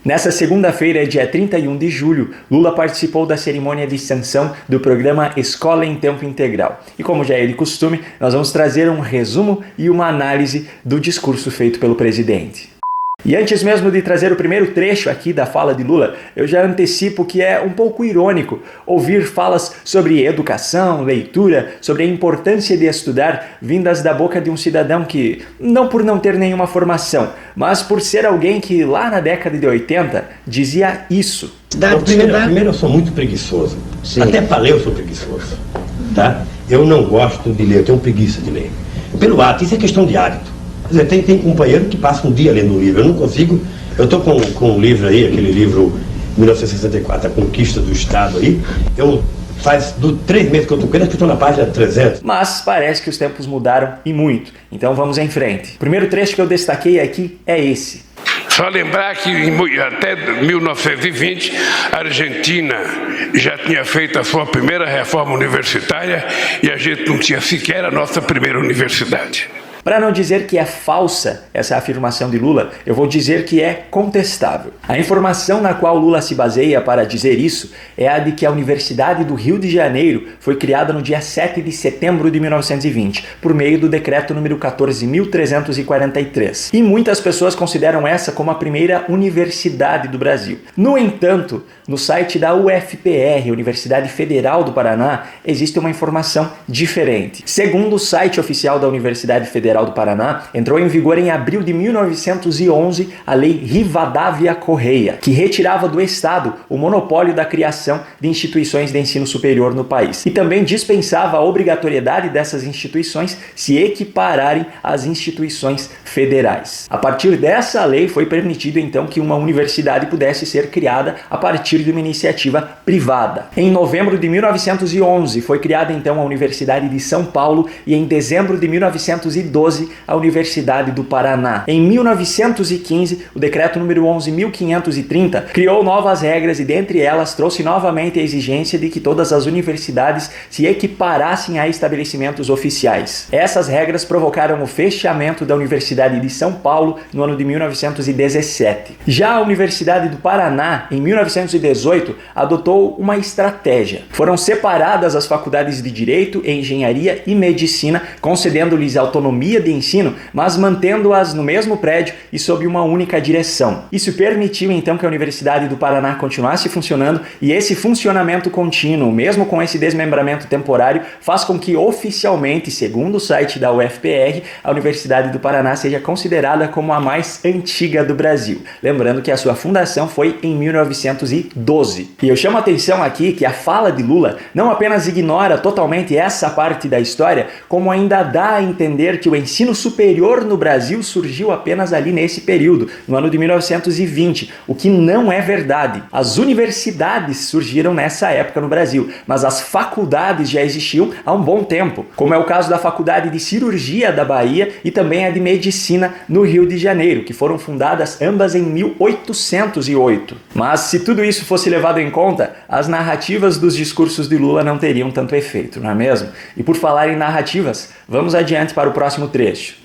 Nessa segunda-feira, dia 31 de julho, Lula participou da cerimônia de sanção do programa Escola em Tempo Integral. E como já é de costume, nós vamos trazer um resumo e uma análise do discurso feito pelo presidente. E antes mesmo de trazer o primeiro trecho aqui da fala de Lula, eu já antecipo que é um pouco irônico ouvir falas sobre educação, leitura, sobre a importância de estudar, vindas da boca de um cidadão que, não por não ter nenhuma formação, mas por ser alguém que lá na década de 80 dizia isso. Primeiro eu sou muito preguiçoso. Sim. Até para ler eu sou preguiçoso. Tá? Eu não gosto de ler, eu tenho preguiça de ler. Pelo hábito, isso é questão de hábito. Quer dizer, tem companheiro que passa um dia lendo um livro. Eu não consigo. Eu estou com um livro aí, aquele livro 1964, A Conquista do Estado aí. Faz 3 meses que eu estou com ele, acho que estou na página 300. Mas parece que os tempos mudaram e muito. Então vamos em frente. O primeiro trecho que eu destaquei aqui é esse. Só lembrar que até 1920 a Argentina já tinha feito a sua primeira reforma universitária e a gente não tinha sequer a nossa primeira universidade. Para não dizer que é falsa essa afirmação de Lula, eu vou dizer que é contestável. A informação na qual Lula se baseia para dizer isso é a de que a Universidade do Rio de Janeiro foi criada no dia 7 de setembro de 1920, por meio do decreto número 14.343. E muitas pessoas consideram essa como a primeira universidade do Brasil. No entanto, no site da UFPR, Universidade Federal do Paraná, existe uma informação diferente. Segundo o site oficial da Universidade Federal do Paraná, entrou em vigor em abril de 1911 a Lei Rivadavia Correia, que retirava do Estado o monopólio da criação de instituições de ensino superior no país. E também dispensava a obrigatoriedade dessas instituições se equipararem às instituições federais. A partir dessa lei foi permitido então que uma universidade pudesse ser criada a partir de uma iniciativa privada. Em novembro de 1911 foi criada então a Universidade de São Paulo e em dezembro de 1912 a Universidade do Paraná. Em 1915, o decreto número 11.530 criou novas regras e dentre elas trouxe novamente a exigência de que todas as universidades se equiparassem a estabelecimentos oficiais. Essas regras provocaram o fechamento da Universidade de São Paulo no ano de 1917. Já a Universidade do Paraná, em 1918, adotou uma estratégia. Foram separadas as faculdades de Direito, Engenharia e Medicina, concedendo-lhes autonomia de ensino, mas mantendo-as no mesmo prédio e sob uma única direção. Isso permitiu então que a Universidade do Paraná continuasse funcionando e esse funcionamento contínuo, mesmo com esse desmembramento temporário, faz com que oficialmente, segundo o site da UFPR, a Universidade do Paraná seja considerada como a mais antiga do Brasil. Lembrando que a sua fundação foi em 1912. E eu chamo a atenção aqui que a fala de Lula não apenas ignora totalmente essa parte da história, como ainda dá a entender que o ensino superior no Brasil surgiu apenas ali nesse período, no ano de 1920, o que não é verdade. As universidades surgiram nessa época no Brasil, mas as faculdades já existiam há um bom tempo, como é o caso da Faculdade de Cirurgia da Bahia e também a de Medicina no Rio de Janeiro, que foram fundadas ambas em 1808. Mas se tudo isso fosse levado em conta, as narrativas dos discursos de Lula não teriam tanto efeito, não é mesmo? E por falar em narrativas, vamos adiante para o próximo trecho.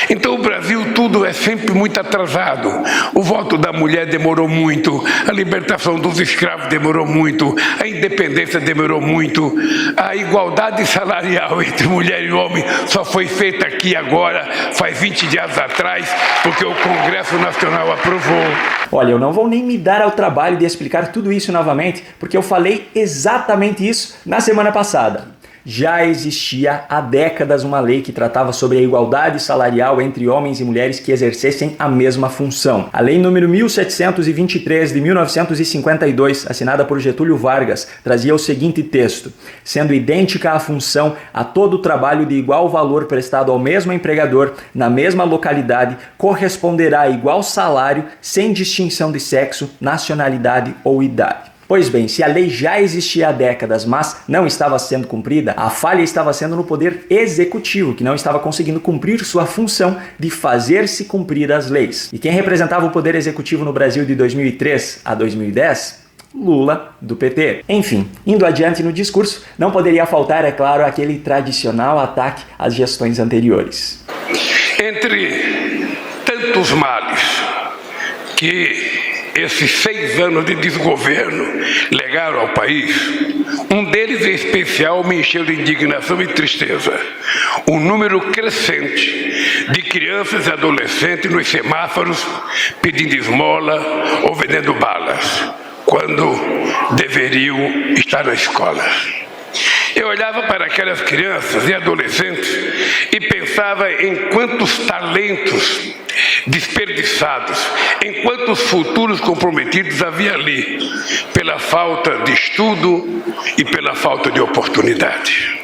Então o Brasil tudo é sempre muito atrasado. O voto da mulher demorou muito, a libertação dos escravos demorou muito, a independência demorou muito, a igualdade salarial entre mulher e homem só foi feita aqui agora, faz 20 dias atrás, porque o Congresso Nacional aprovou. Olha, eu não vou nem me dar ao trabalho de explicar tudo isso novamente, porque eu falei exatamente isso na semana passada. Já existia há décadas uma lei que tratava sobre a igualdade salarial entre homens e mulheres que exercessem a mesma função. A Lei número 1723 de 1952, assinada por Getúlio Vargas, trazia o seguinte texto: sendo idêntica a função a todo o trabalho de igual valor prestado ao mesmo empregador na mesma localidade, corresponderá a igual salário sem distinção de sexo, nacionalidade ou idade. Pois bem, se a lei já existia há décadas, mas não estava sendo cumprida, a falha estava sendo no poder executivo, que não estava conseguindo cumprir sua função de fazer-se cumprir as leis. E quem representava o poder executivo no Brasil de 2003 a 2010? Lula, do PT. Enfim, indo adiante no discurso, não poderia faltar, é claro, aquele tradicional ataque às gestões anteriores. Entre tantos males que esses 6 anos de desgoverno legaram ao país, um deles em especial me encheu de indignação e tristeza. O número crescente de crianças e adolescentes nos semáforos pedindo esmola ou vendendo balas, quando deveriam estar na escola. Eu olhava para aquelas crianças e adolescentes e pensava em quantos talentos desperdiçados, em quantos futuros comprometidos havia ali, pela falta de estudo e pela falta de oportunidade.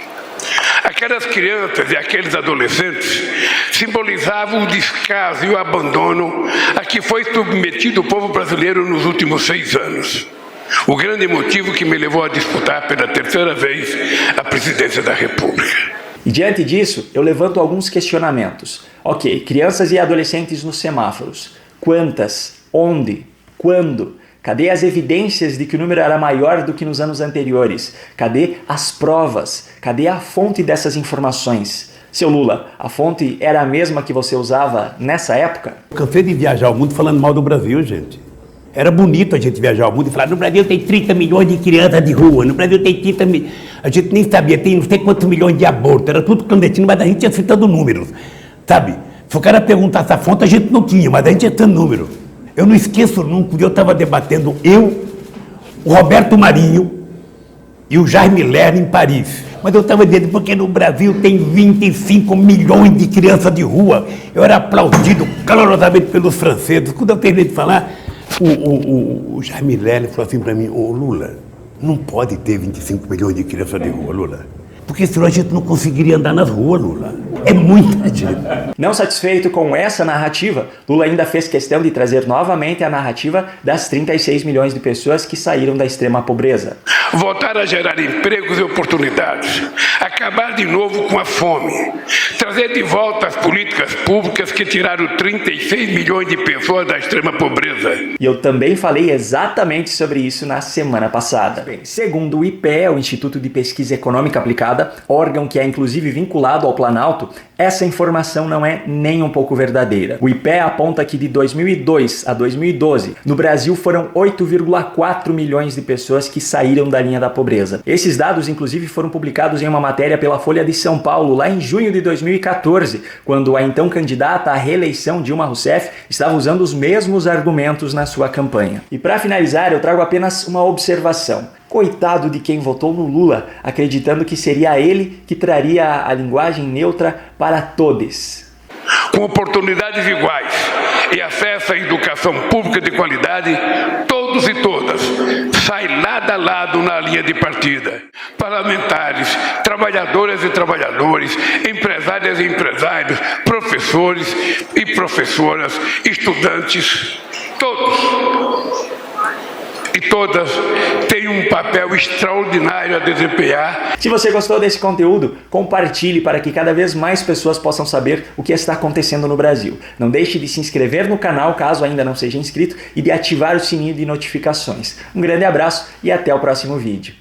Aquelas crianças e aqueles adolescentes simbolizavam o descaso e o abandono a que foi submetido o povo brasileiro nos últimos 6 anos. O grande motivo que me levou a disputar pela 3ª vez a presidência da República. E diante disso, eu levanto alguns questionamentos. Ok, crianças e adolescentes nos semáforos. Quantas? Onde? Quando? Cadê as evidências de que o número era maior do que nos anos anteriores? Cadê as provas? Cadê a fonte dessas informações? Seu Lula, a fonte era a mesma que você usava nessa época? Eu cansei de viajar ao mundo falando mal do Brasil, gente. Era bonito a gente viajar ao mundo e falar, no Brasil tem 30 milhões de crianças de rua, no Brasil tem 30 milhões... A gente nem sabia, tem não sei quantos milhões de abortos, era tudo clandestino, mas a gente ia citando números, sabe? Se o cara perguntasse a fonte, a gente não tinha, mas a gente ia citando números. Eu não esqueço nunca, um dia eu estava debatendo, o Roberto Marinho e o Jaime Lerner em Paris. Mas eu estava dizendo, porque no Brasil tem 25 milhões de crianças de rua. Eu era aplaudido calorosamente pelos franceses. Quando eu terminei de falar... O Jaime Lerner falou assim para mim, ô Lula, não pode ter 25 milhões de crianças de rua, Lula. Porque senão a gente não conseguiria andar nas ruas, Lula. É muita gente. Não satisfeito com essa narrativa, Lula ainda fez questão de trazer novamente a narrativa das 36 milhões de pessoas que saíram da extrema pobreza. Voltar a gerar empregos e oportunidades, acabar de novo com a fome, trazer de volta as políticas públicas que tiraram 36 milhões de pessoas da extrema pobreza. E eu também falei exatamente sobre isso na semana passada. Bem, segundo o IPEA, o Instituto de Pesquisa Econômica Aplicada, órgão que é inclusive vinculado ao Planalto, essa informação não é nem um pouco verdadeira. O IPEA aponta que de 2002 a 2012, no Brasil foram 8,4 milhões de pessoas que saíram da linha da pobreza. Esses dados, inclusive, foram publicados em uma matéria pela Folha de São Paulo, lá em junho de 2014, quando a então candidata à reeleição Dilma Rousseff estava usando os mesmos argumentos na sua campanha. E para finalizar, eu trago apenas uma observação. Coitado de quem votou no Lula, acreditando que seria ele que traria a linguagem neutra para todos. Com oportunidades iguais e acesso à educação pública de qualidade, todos e todas saem lado a lado na linha de partida. Parlamentares, trabalhadoras e trabalhadores, empresárias e empresários, professores e professoras, estudantes, todos e todas têm um papel extraordinário a desempenhar. Se você gostou desse conteúdo, compartilhe para que cada vez mais pessoas possam saber o que está acontecendo no Brasil. Não deixe de se inscrever no canal, caso ainda não seja inscrito, e de ativar o sininho de notificações. Um grande abraço e até o próximo vídeo.